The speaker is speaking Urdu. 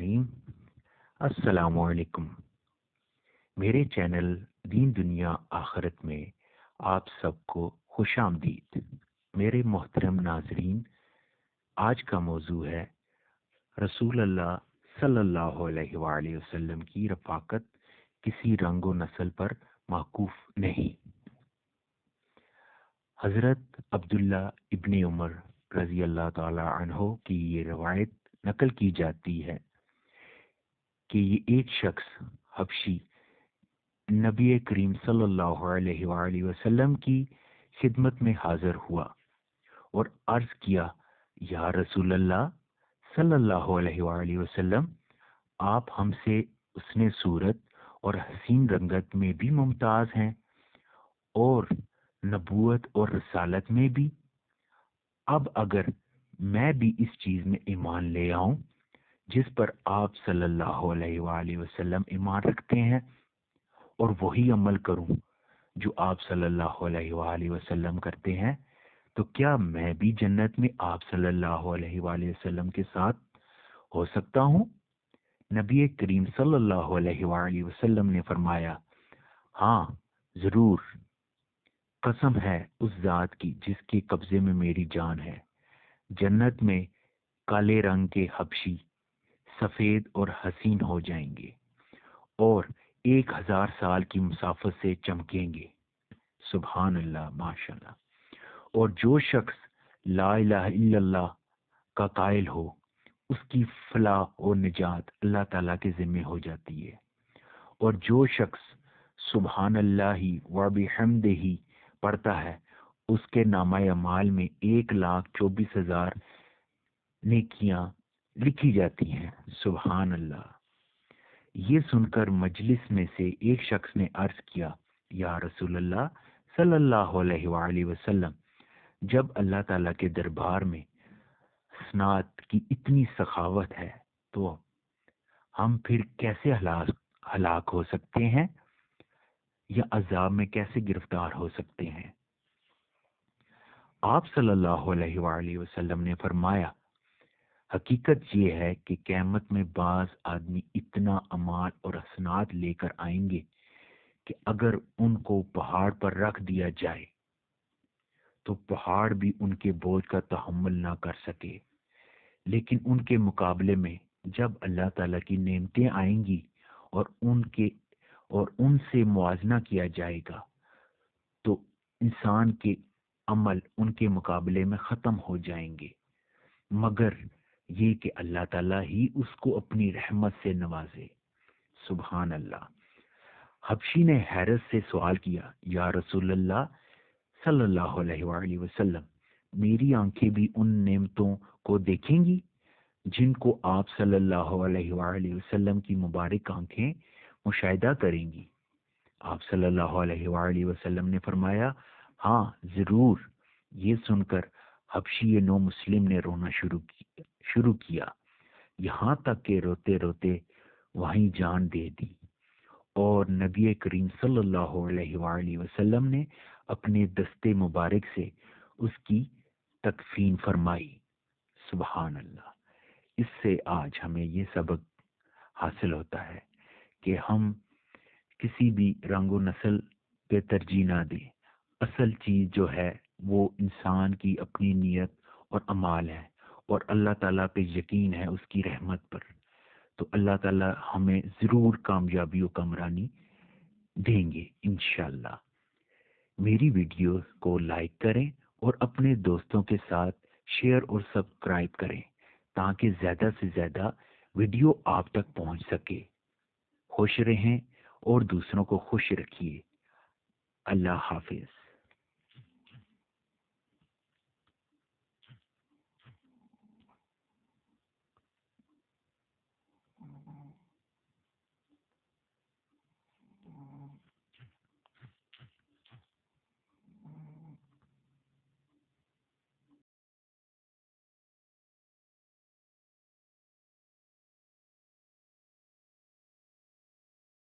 الرحیم السلام علیکم۔ میرے چینل دین دنیا آخرت میں آپ سب کو خوش آمدید۔ میرے محترم ناظرین، آج کا موضوع ہے رسول اللہ صلی اللہ علیہ وآلہ وسلم کی رفاقت کسی رنگ و نسل پر موقوف نہیں۔ حضرت عبداللہ ابن عمر رضی اللہ تعالی عنہ کی یہ روایت نقل کی جاتی ہے کہ یہ ایک شخص حبشی نبی کریم صلی اللہ علیہ وآلہ وسلم کی خدمت میں حاضر ہوا اور عرض کیا، یا رسول اللہ صلی اللہ علیہ وآلہ وسلم، آپ ہم سے حسن صورت اور حسین رنگت میں بھی ممتاز ہیں اور نبوت اور رسالت میں بھی۔ اب اگر میں بھی اس چیز میں ایمان لے آؤں جس پر آپ صلی اللہ علیہ وآلہ وسلم ایمان رکھتے ہیں اور وہی عمل کروں جو آپ صلی اللہ علیہ وآلہ وسلم کرتے ہیں، تو کیا میں بھی جنت میں آپ صلی اللہ علیہ وآلہ وسلم کے ساتھ ہو سکتا ہوں؟ نبی کریم صلی اللہ علیہ وآلہ وسلم نے فرمایا، ہاں ضرور، قسم ہے اس ذات کی جس کے قبضے میں میری جان ہے، جنت میں کالے رنگ کے حبشی سفید اور حسین ہو جائیں گے اور 1000 سال کی مسافت سے چمکیں گے۔ سبحان اللہ، ماشاء اللہ۔ اور جو شخص لا الہ الا اللہ کا قائل ہو، اس کی فلاح و نجات اللہ تعالیٰ کے ذمہ ہو جاتی ہے، اور جو شخص سبحان اللہ و بحمدہ پڑھتا ہے، اس کے نامہ اعمال میں 1,24,000 نیکیاں لکھی جاتی ہیں۔ سبحان اللہ۔ یہ سن کر مجلس میں سے ایک شخص نے عرض کیا، یا رسول اللہ صلی اللہ علیہ وآلہ وسلم، جب اللہ تعالیٰ کے دربار میں حسنات کی اتنی سخاوت ہے تو ہم پھر کیسے ہلاک ہو سکتے ہیں یا عذاب میں کیسے گرفتار ہو سکتے ہیں؟ آپ صلی اللہ علیہ وآلہ وسلم نے فرمایا، حقیقت یہ ہے کہ قیامت میں بعض آدمی اتنا اعمال اور حسنات لے کر آئیں گے کہ اگر ان کو پہاڑ پر رکھ دیا جائے تو پہاڑ بھی ان کے بوجھ کا تحمل نہ کر سکے، لیکن ان کے مقابلے میں جب اللہ تعالیٰ کی نعمتیں آئیں گی اور ان سے موازنہ کیا جائے گا تو انسان کے عمل ان کے مقابلے میں ختم ہو جائیں گے، مگر یہ کہ اللہ تعالیٰ ہی اس کو اپنی رحمت سے نوازے۔ سبحان اللہ۔ حبشی نے حیرت سے سوال کیا، یا رسول اللہ صلی اللہ علیہ وآلہ وسلم، میری آنکھیں بھی ان نعمتوں کو دیکھیں گی جن کو آپ صلی اللہ علیہ وآلہ وسلم کی مبارک آنکھیں مشاہدہ کریں گی؟ آپ صلی اللہ علیہ وآلہ وسلم نے فرمایا، ہاں ضرور۔ یہ سن کر حبشی نو مسلم نے رونا شروع کیا، یہاں تک کہ روتے روتے وہیں جان دے دی، اور نبی کریم صلی اللہ علیہ وآلہ وسلم نے اپنے دستے مبارک سے اس کی تکفین فرمائی۔ سبحان اللہ۔ اس سے آج ہمیں یہ سبق حاصل ہوتا ہے کہ ہم کسی بھی رنگ و نسل پہ ترجیح نہ دیں۔ اصل چیز جو ہے وہ انسان کی اپنی نیت اور اعمال ہے، اور اللہ تعالیٰ پہ یقین ہے اس کی رحمت پر، تو اللہ تعالیٰ ہمیں ضرور کامیابی و کامرانی دیں گے انشاءاللہ۔ میری ویڈیو کو لائک کریں اور اپنے دوستوں کے ساتھ شیئر اور سبسکرائب کریں تاکہ زیادہ سے زیادہ ویڈیو آپ تک پہنچ سکے۔ خوش رہیں اور دوسروں کو خوش رکھیے۔ اللہ حافظ۔